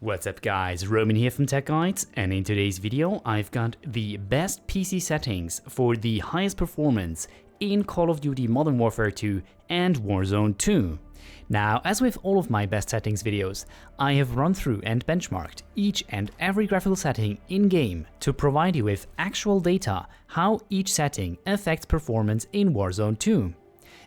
What's up guys, Roman here from Tech Guides, and in today's video I've got the best PC settings for the highest performance in Call of Duty Modern Warfare 2 and Warzone 2. Now, as with all of my best settings videos, I have run through and benchmarked each and every graphical setting in-game to provide you with actual data how each setting affects performance in Warzone 2.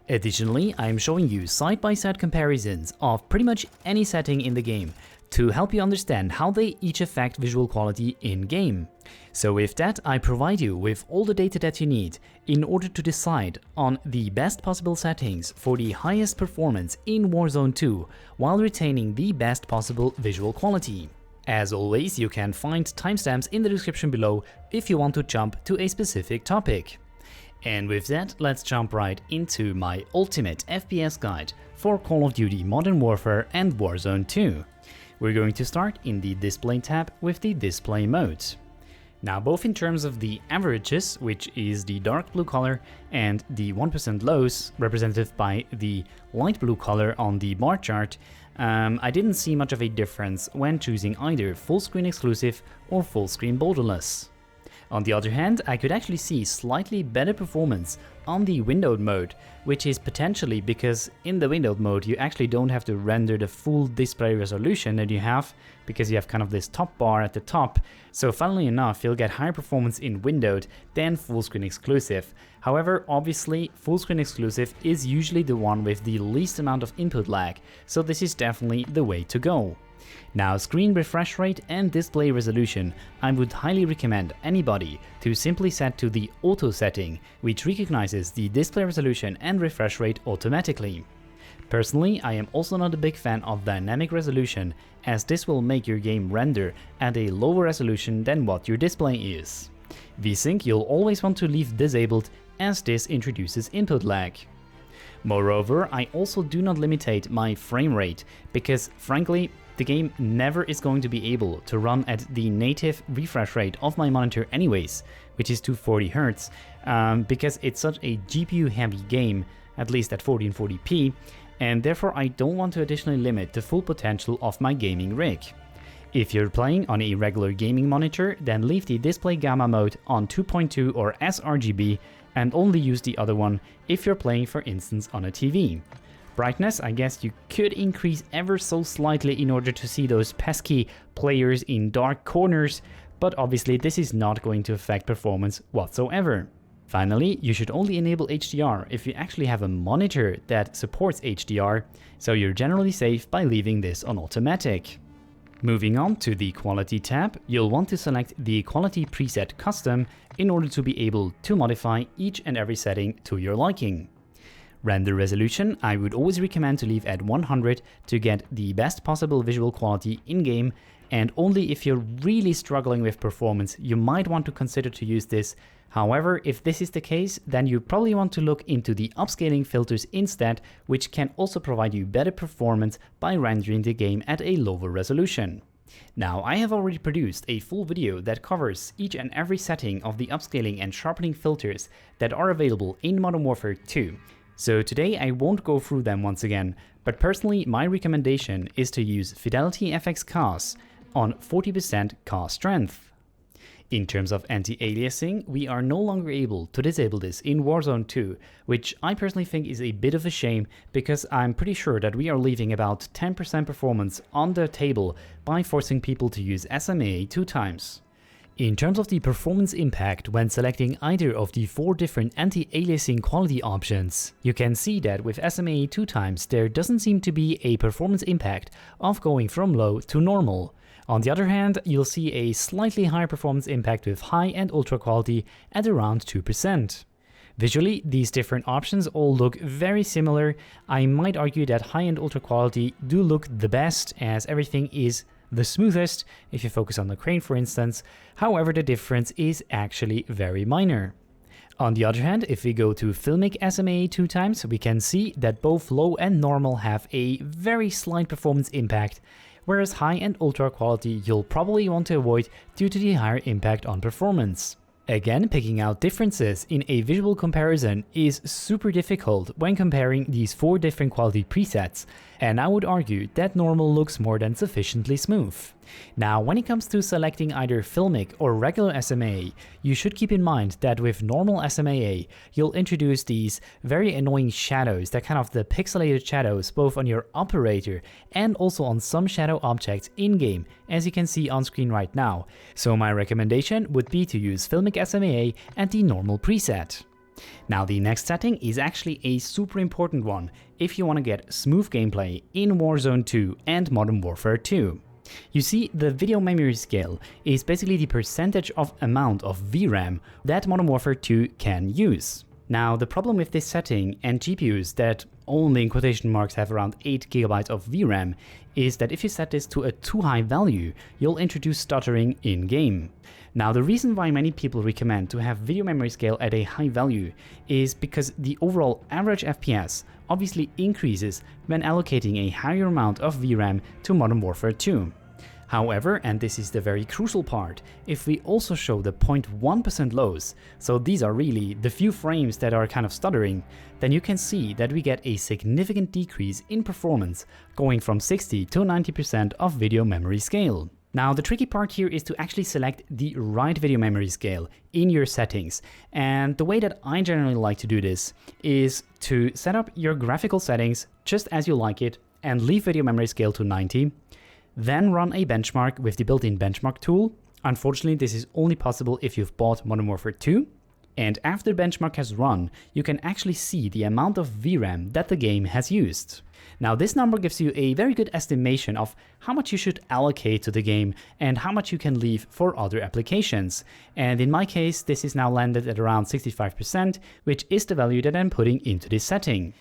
Additionally, I am showing you side-by-side comparisons of pretty much any setting in the game to help you understand how they each affect visual quality in-game. So with that, I provide you with all the data that you need in order to decide on the best possible settings for the highest performance in Warzone 2 while retaining the best possible visual quality. As always, you can find timestamps in the description below if you want to jump to a specific topic. And with that, let's jump right into my ultimate FPS guide for Call of Duty Modern Warfare and Warzone 2. We're going to start in the Display tab with the Display mode. Now, both in terms of the averages, which is the dark blue color, and the 1% lows, represented by the light blue color on the bar chart, I didn't see much of a difference when choosing either full screen exclusive or full screen borderless. On the other hand, I could actually see slightly better performance on the windowed mode, which is potentially because in the windowed mode you actually don't have to render the full display resolution that you have, because you have kind of this top bar at the top. So funnily enough, you'll get higher performance in windowed than full screen exclusive. However, obviously full screen exclusive is usually the one with the least amount of input lag, so this is definitely the way to go. Now, screen refresh rate and display resolution, I would highly recommend anybody to simply set to the auto setting, which recognizes the display resolution and refresh rate automatically. Personally, I am also not a big fan of dynamic resolution, as this will make your game render at a lower resolution than what your display is. VSync you'll always want to leave disabled, as this introduces input lag. Moreover, I also do not limitate my frame rate, because frankly, the game never is going to be able to run at the native refresh rate of my monitor anyways, which is 240Hz, because it's such a GPU heavy game, at least at 1440p, and therefore I don't want to additionally limit the full potential of my gaming rig. If you're playing on a regular gaming monitor, then leave the display gamma mode on 2.2 or sRGB and only use the other one if you're playing, for instance, on a TV. Brightness, I guess you could increase ever so slightly in order to see those pesky players in dark corners, but obviously this is not going to affect performance whatsoever. Finally, you should only enable HDR if you actually have a monitor that supports HDR, so you're generally safe by leaving this on automatic. Moving on to the Quality tab, you'll want to select the Quality preset Custom in order to be able to modify each and every setting to your liking. Render resolution, I would always recommend to leave at 100 to get the best possible visual quality in-game, and only if you're really struggling with performance, you might want to consider to use this. However, if this is the case, then you probably want to look into the upscaling filters instead, which can also provide you better performance by rendering the game at a lower resolution. Now, I have already produced a full video that covers each and every setting of the upscaling and sharpening filters that are available in Modern Warfare 2. So today I won't go through them once again, but personally my recommendation is to use Fidelity FX CAS on 40% CAS strength. In terms of anti-aliasing, we are no longer able to disable this in Warzone 2, which I personally think is a bit of a shame, because I'm pretty sure that we are leaving about 10% performance on the table by forcing people to use SMAA 2 times. In terms of the performance impact when selecting either of the 4 different anti-aliasing quality options, you can see that with SMAA 2 times there doesn't seem to be a performance impact of going from low to normal. On the other hand, you'll see a slightly higher performance impact with high and ultra quality at around 2%. Visually, these different options all look very similar. I might argue that high and ultra quality do look the best, as everything is the smoothest if you focus on the crane, for instance. However, the difference is actually very minor. On the other hand, if we go to Filmic SMAA 2 times, we can see that both low and normal have a very slight performance impact, whereas high and ultra quality you'll probably want to avoid due to the higher impact on performance. Again, picking out differences in a visual comparison is super difficult when comparing these 4 different quality presets, And I would argue that normal looks more than sufficiently smooth. Now, when it comes to selecting either filmic or regular SMAA, you should keep in mind that with normal SMAA, you'll introduce these very annoying shadows, that kind of the pixelated shadows both on your operator and also on some shadow objects in-game, as you can see on screen right now. So my recommendation would be to use filmic SMAA and the normal preset. Now the next setting is actually a super important one if you want to get smooth gameplay in Warzone 2 and Modern Warfare 2. You see, the video memory scale is basically the percentage of amount of VRAM that Modern Warfare 2 can use. Now the problem with this setting and GPUs that only in quotation marks have around 8 GB of VRAM is that if you set this to a too high value, you'll introduce stuttering in-game. Now the reason why many people recommend to have video memory scale at a high value is because the overall average FPS obviously increases when allocating a higher amount of VRAM to Modern Warfare 2. However, and this is the very crucial part, if we also show the 0.1% lows, so these are really the few frames that are kind of stuttering, then you can see that we get a significant decrease in performance, going from 60 to 90% of video memory scale. Now the tricky part here is to actually select the right video memory scale in your settings, and the way that I generally like to do this is to set up your graphical settings just as you like it and leave video memory scale to 90. Then run a benchmark with the built-in benchmark tool. Unfortunately, this is only possible if you've bought Modern Warfare 2. And after the benchmark has run, you can actually see the amount of VRAM that the game has used. Now this number gives you a very good estimation of how much you should allocate to the game and how much you can leave for other applications. And in my case, this is now landed at around 65%, which is the value that I'm putting into this setting.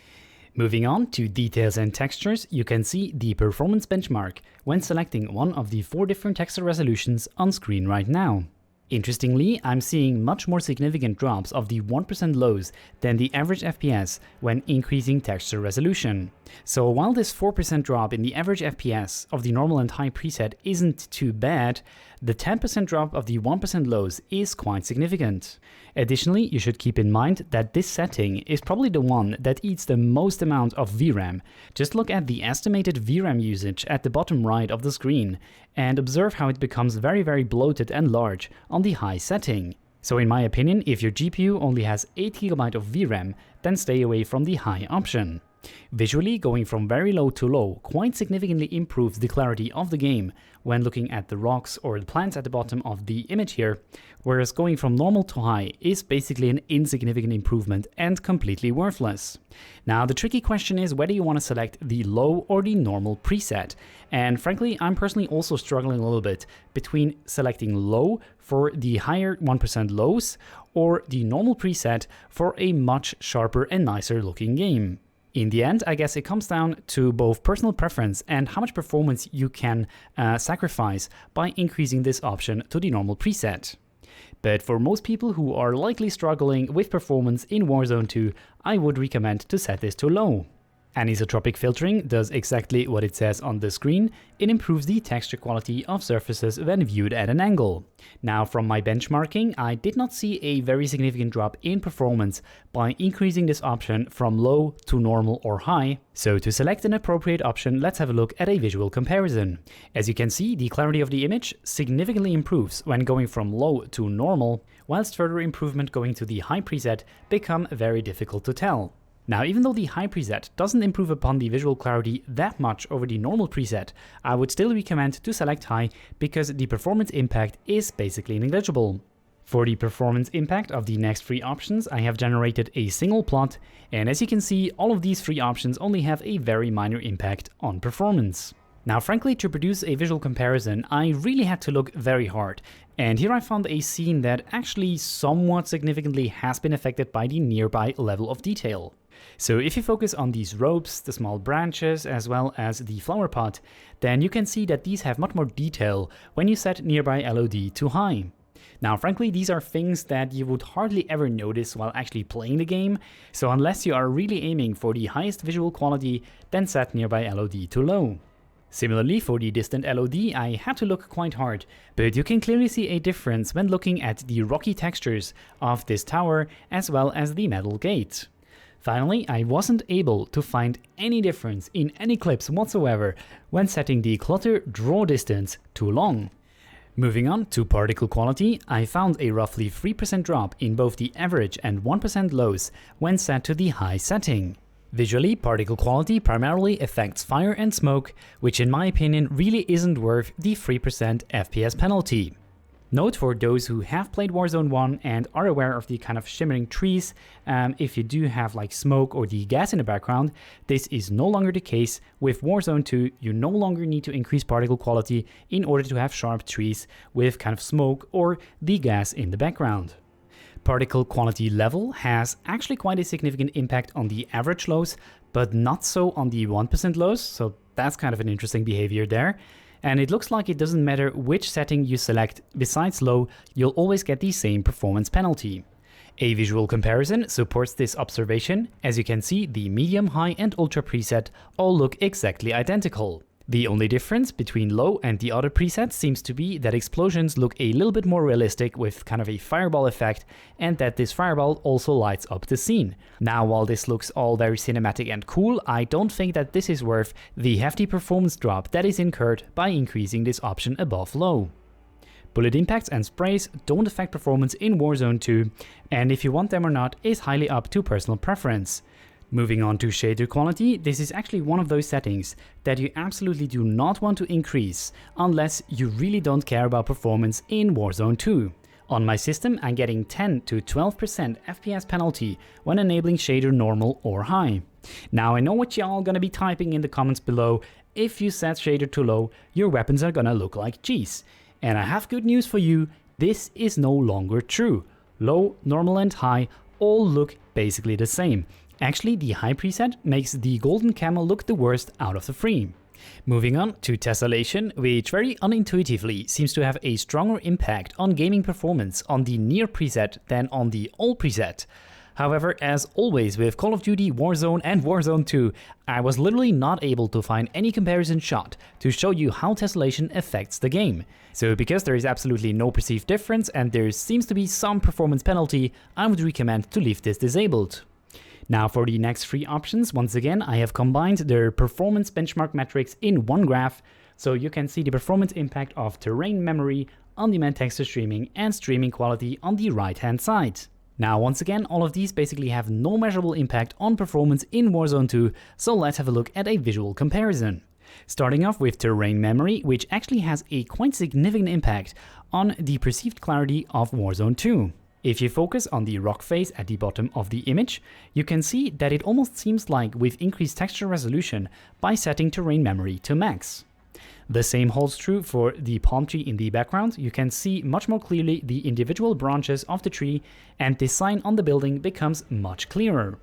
Moving on to details and textures, you can see the performance benchmark when selecting one of the 4 different texture resolutions on screen right now. Interestingly, I'm seeing much more significant drops of the 1% lows than the average FPS when increasing texture resolution. So while this 4% drop in the average FPS of the normal and high preset isn't too bad, the 10% drop of the 1% lows is quite significant. Additionally, you should keep in mind that this setting is probably the one that eats the most amount of VRAM. Just look at the estimated VRAM usage at the bottom right of the screen and observe how it becomes very bloated and large on the high setting. So in my opinion, if your GPU only has 8 GB of VRAM, then stay away from the high option. Visually, going from very low to low quite significantly improves the clarity of the game when looking at the rocks or the plants at the bottom of the image here, whereas going from normal to high is basically an insignificant improvement and completely worthless. Now the tricky question is whether you want to select the low or the normal preset, and frankly I'm personally also struggling a little bit between selecting low for the higher 1% lows or the normal preset for a much sharper and nicer looking game. In the end, I guess it comes down to both personal preference and how much performance you can sacrifice by increasing this option to the normal preset. But for most people who are likely struggling with performance in Warzone 2, I would recommend to set this to low. Anisotropic filtering does exactly what it says on the screen. It improves the texture quality of surfaces when viewed at an angle. Now from my benchmarking, I did not see a very significant drop in performance by increasing this option from low to normal or high. So to select an appropriate option, let's have a look at a visual comparison. As you can see, the clarity of the image significantly improves when going from low to normal, whilst further improvement going to the high preset become very difficult to tell. Now, even though the high preset doesn't improve upon the visual clarity that much over the normal preset, I would still recommend to select high because the performance impact is basically negligible. For the performance impact of the next 3 options, I have generated a single plot, and as you can see, all of these 3 options only have a very minor impact on performance. Now, frankly, to produce a visual comparison, I really had to look very hard, and here I found a scene that actually somewhat significantly has been affected by the nearby level of detail. So if you focus on these ropes, the small branches, as well as the flower pot, then you can see that these have much more detail when you set nearby LOD to high. Now, frankly, these are things that you would hardly ever notice while actually playing the game, so unless you are really aiming for the highest visual quality, then set nearby LOD to low. Similarly, for the distant LOD, I had to look quite hard, but you can clearly see a difference when looking at the rocky textures of this tower as well as the metal gate. Finally, I wasn't able to find any difference in any clips whatsoever when setting the clutter draw distance to long. Moving on to particle quality, I found a roughly 3% drop in both the average and 1% lows when set to the high setting. Visually, particle quality primarily affects fire and smoke, which in my opinion really isn't worth the 3% FPS penalty. Note for those who have played Warzone 1 and are aware of the kind of shimmering trees, if you do have like smoke or the gas in the background, this is no longer the case. With Warzone 2, you no longer need to increase particle quality in order to have sharp trees with kind of smoke or the gas in the background. Particle quality level has actually quite a significant impact on the average lows, but not so on the 1% lows, so that's kind of an interesting behavior there. And it looks like it doesn't matter which setting you select besides low, you'll always get the same performance penalty. A visual comparison supports this observation. As you can see, the medium, high and ultra preset all look exactly identical. The only difference between low and the other presets seems to be that explosions look a little bit more realistic with kind of a fireball effect, and that this fireball also lights up the scene. Now, while this looks all very cinematic and cool, I don't think that this is worth the hefty performance drop that is incurred by increasing this option above low. Bullet impacts and sprays don't affect performance in Warzone 2, and if you want them or not is highly up to personal preference. Moving on to shader quality, this is actually one of those settings that you absolutely do not want to increase unless you really don't care about performance in Warzone 2. On my system, I'm getting 10 to 12% FPS penalty when enabling shader normal or high. Now I know what y'all gonna be typing in the comments below. If you set shader to low, your weapons are gonna look like cheese. And I have good news for you, this is no longer true. Low, normal and high all look basically the same. Actually, the high preset makes the golden camel look the worst out of the three. Moving on to Tessellation, which very unintuitively seems to have a stronger impact on gaming performance on the near preset than on the all preset. However, as always with Call of Duty, Warzone and Warzone 2, I was literally not able to find any comparison shot to show you how Tessellation affects the game. So because there is absolutely no perceived difference and there seems to be some performance penalty, I would recommend to leave this disabled. Now for the next three options, once again I have combined their performance benchmark metrics in one graph, so you can see the performance impact of terrain memory, on-demand texture streaming and streaming quality on the right hand side. Now once again all of these basically have no measurable impact on performance in Warzone 2, so let's have a look at a visual comparison. Starting off with terrain memory, which actually has a quite significant impact on the perceived clarity of Warzone 2. If you focus on the rock face at the bottom of the image, you can see that it almost seems like we've increased texture resolution by setting terrain memory to max. The same holds true for the palm tree in the background. You can see much more clearly the individual branches of the tree, and the sign on the building becomes much clearer.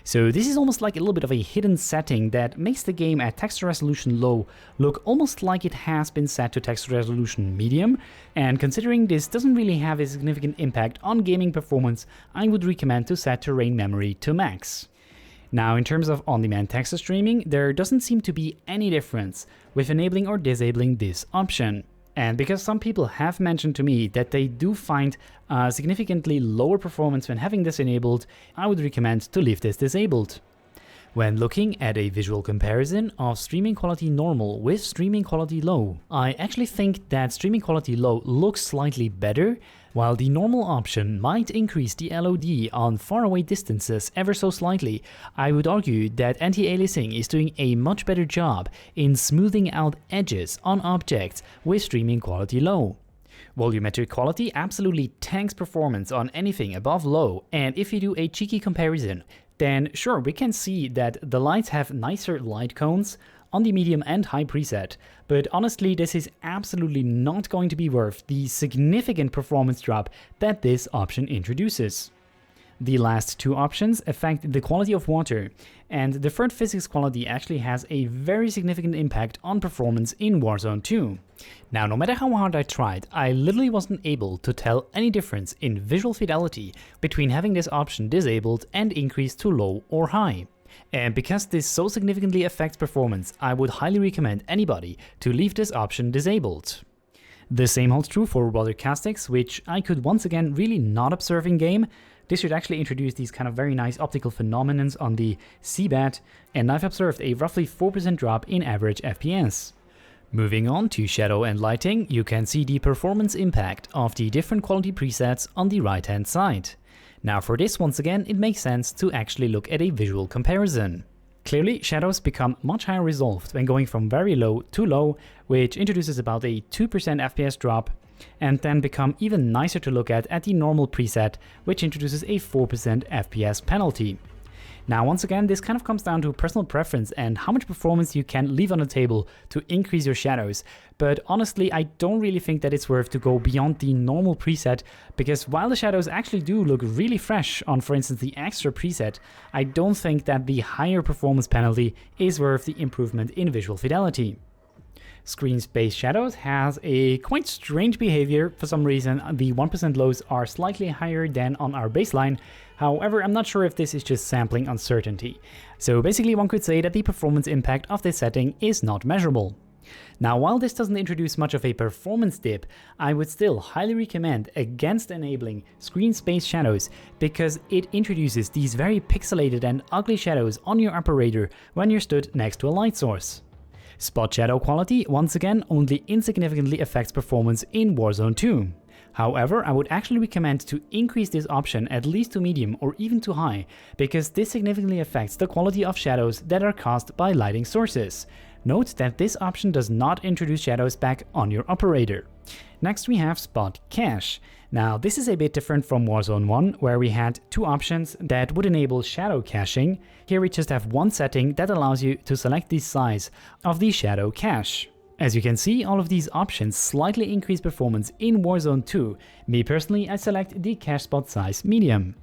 So this is almost like a little bit of a hidden setting that makes the game at texture resolution low look almost like it has been set to texture resolution medium, and considering this doesn't really have a significant impact on gaming performance, I would recommend to set terrain memory to max. Now in terms of on-demand texture streaming, there doesn't seem to be any difference with enabling or disabling this option. And because some people have mentioned to me that they do find significantly lower performance when having this enabled, I would recommend to leave this disabled. When looking at a visual comparison of streaming quality normal with streaming quality low, I actually think that streaming quality low looks slightly better, while the normal option might increase the LOD on faraway distances ever so slightly. I would argue that Anti-Aliasing is doing a much better job in smoothing out edges on objects with streaming quality low. Volumetric quality absolutely tanks performance on anything above low, and if you do a cheeky comparison, then sure, we can see that the lights have nicer light cones on the medium and high preset, but honestly this is absolutely not going to be worth the significant performance drop that this option introduces. The last two options affect the quality of water, and the third physics quality actually has a very significant impact on performance in Warzone 2. Now, no matter how hard I tried, I literally wasn't able to tell any difference in visual fidelity between having this option disabled and increased to low or high. And because this so significantly affects performance, I would highly recommend anybody to leave this option disabled. The same holds true for water caustics, which I could once again really not observe in game, This should actually introduce these kind of very nice optical phenomenons on the seabed, and I've observed a roughly 4% drop in average FPS. Moving on to shadow and lighting, you can see the performance impact of the different quality presets on the right hand side. Now for this, once again, it makes sense to actually look at a visual comparison. Clearly, shadows become much higher resolved when going from very low to low, which introduces about a 2% FPS drop, and then become even nicer to look at the normal preset, which introduces a 4% FPS penalty. Now once again, this kind of comes down to personal preference and how much performance you can leave on the table to increase your shadows, but honestly I don't really think that it's worth to go beyond the normal preset, because while the shadows actually do look really fresh on, for instance, the extra preset, I don't think that the higher performance penalty is worth the improvement in visual fidelity. Screen space shadows has a quite strange behavior. For some reason, the 1% lows are slightly higher than on our baseline. However, I'm not sure if this is just sampling uncertainty. So basically one could say that the performance impact of this setting is not measurable. Now, while this doesn't introduce much of a performance dip, I would still highly recommend against enabling screen space shadows, because it introduces these very pixelated and ugly shadows on your operator when you're stood next to a light source. Spot shadow quality, once again, only insignificantly affects performance in Warzone 2. However, I would actually recommend to increase this option at least to medium or even to high, because this significantly affects the quality of shadows that are cast by lighting sources. Note that this option does not introduce shadows back on your operator. Next we have Spot Cache. Now this is a bit different from Warzone 1, where we had two options that would enable shadow caching. Here we just have one setting that allows you to select the size of the shadow cache. As you can see, all of these options slightly increase performance in Warzone 2. Me personally, I select the cache spot size medium.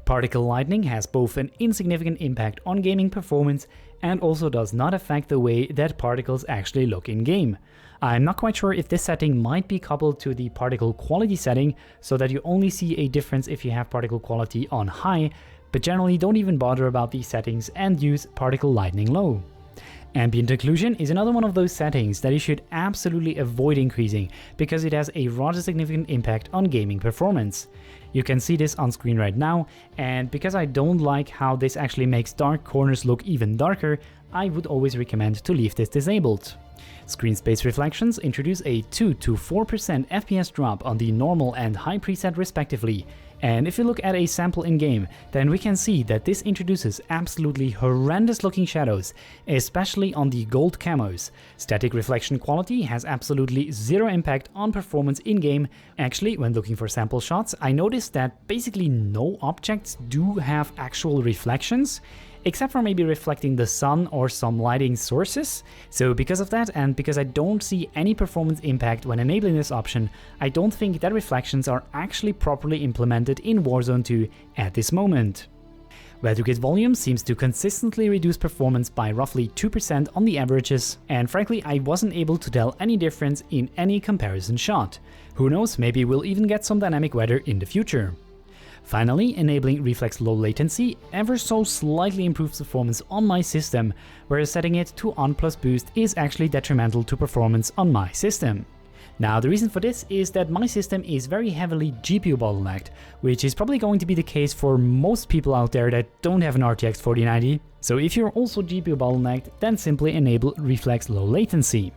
Particle lightning has both an insignificant impact on gaming performance and also does not affect the way that particles actually look in game. I'm not quite sure if this setting might be coupled to the particle quality setting, so that you only see a difference if you have particle quality on high, but generally don't even bother about these settings and use particle lightning low. Ambient occlusion is another one of those settings that you should absolutely avoid increasing, because it has a rather significant impact on gaming performance. You can see this on screen right now, and because I don't like how this actually makes dark corners look even darker, I would always recommend to leave this disabled. Screen space reflections introduce a 2 to 4% FPS drop on the normal and high preset respectively, and if you look at a sample in-game, then we can see that this introduces absolutely horrendous looking shadows, especially on the gold camos. Static reflection quality has absolutely zero impact on performance in-game. Actually, when looking for sample shots, I noticed that basically no objects do have actual reflections, except for maybe reflecting the sun or some lighting sources. So because of that, and because I don't see any performance impact when enabling this option, I don't think that reflections are actually properly implemented in Warzone 2 at this moment. Where-to-kit volume seems to consistently reduce performance by roughly 2% on the averages, and frankly I wasn't able to tell any difference in any comparison shot. Who knows, maybe we'll even get some dynamic weather in the future. Finally, enabling Reflex low latency ever so slightly improves performance on my system, whereas setting it to on plus boost is actually detrimental to performance on my system. Now the reason for this is that my system is very heavily GPU bottlenecked, which is probably going to be the case for most people out there that don't have an RTX 4090. So if you're also GPU bottlenecked, then simply enable Reflex low latency.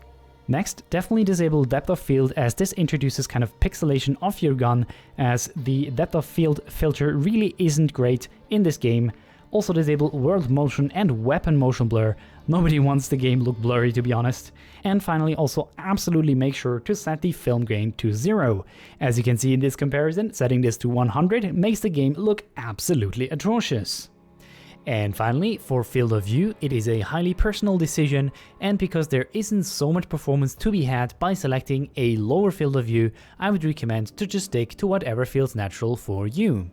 Next, definitely disable depth of field, as this introduces kind of pixelation of your gun, as the depth of field filter really isn't great in this game. Also disable world motion and weapon motion blur. Nobody wants the game look blurry, to be honest. And finally, also absolutely make sure to set the film grain to 0. As you can see in this comparison, setting this to 100 makes the game look absolutely atrocious. And finally, for field of view, it is a highly personal decision, and because there isn't so much performance to be had by selecting a lower field of view, I would recommend to just stick to whatever feels natural for you.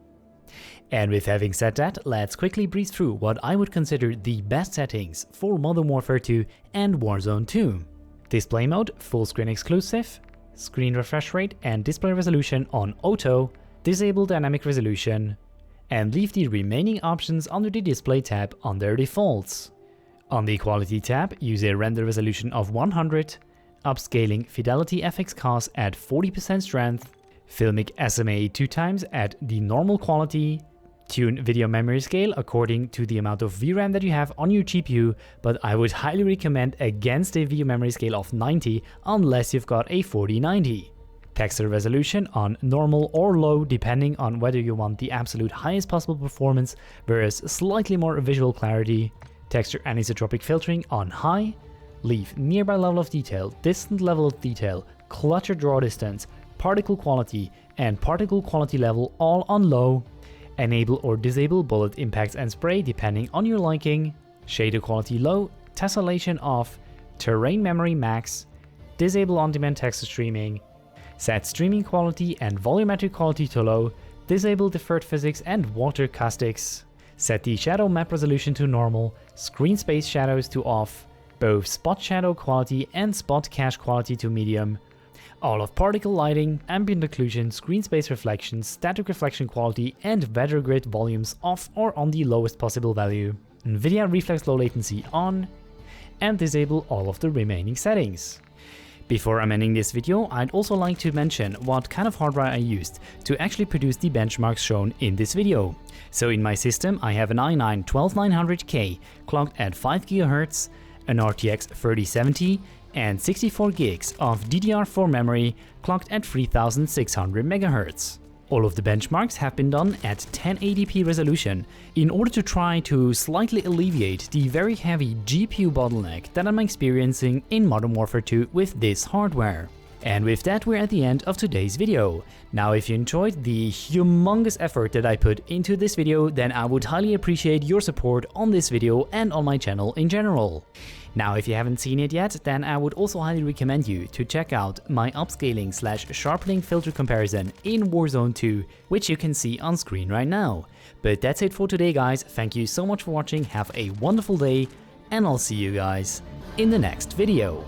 And with having said that, let's quickly breeze through what I would consider the best settings for Modern Warfare 2 and Warzone 2. Display mode, full screen exclusive, screen refresh rate and display resolution on auto, disable dynamic resolution, and leave the remaining options under the display tab on their defaults. On the quality tab, use a render resolution of 100, upscaling fidelity FX COS at 40% strength, filmic SMA 2x at the normal quality, Tune video memory scale according to the amount of VRAM that you have on your GPU, but I would highly recommend against a video memory scale of 90 unless you've got a 4090. Texture resolution on normal or low depending on whether you want the absolute highest possible performance versus slightly more visual clarity. Texture anisotropic filtering on high. Leave nearby level of detail, distant level of detail, clutter draw distance, particle quality, and particle quality level all on low. Enable or disable bullet impacts and spray depending on your liking. Shader quality low, tessellation off, terrain memory max, disable on-demand texture streaming, set streaming quality and volumetric quality to low, disable deferred physics and water caustics. Set the shadow map resolution to normal, screen space shadows to off, both spot shadow quality and spot cache quality to medium. All of particle lighting, ambient occlusion, screen space reflection, static reflection quality, and weather grid volumes off or on the lowest possible value. Nvidia Reflex low latency on, and disable all of the remaining settings. Before I'm ending this video, I'd also like to mention what kind of hardware I used to actually produce the benchmarks shown in this video. So in my system I have an i9 12900K clocked at 5 GHz, an RTX 3070, and 64 gigs of DDR4 memory clocked at 3600 MHz. All of the benchmarks have been done at 1080p resolution in order to try to slightly alleviate the very heavy GPU bottleneck that I'm experiencing in Modern Warfare 2 with this hardware. And with that, we're at the end of today's video. Now, if you enjoyed the humongous effort that I put into this video, then I would highly appreciate your support on this video and on my channel in general. Now, if you haven't seen it yet, then I would also highly recommend you to check out my upscaling / sharpening filter comparison in Warzone 2, which you can see on screen right now. But that's it for today, guys. Thank you so much for watching, have a wonderful day, and I'll see you guys in the next video.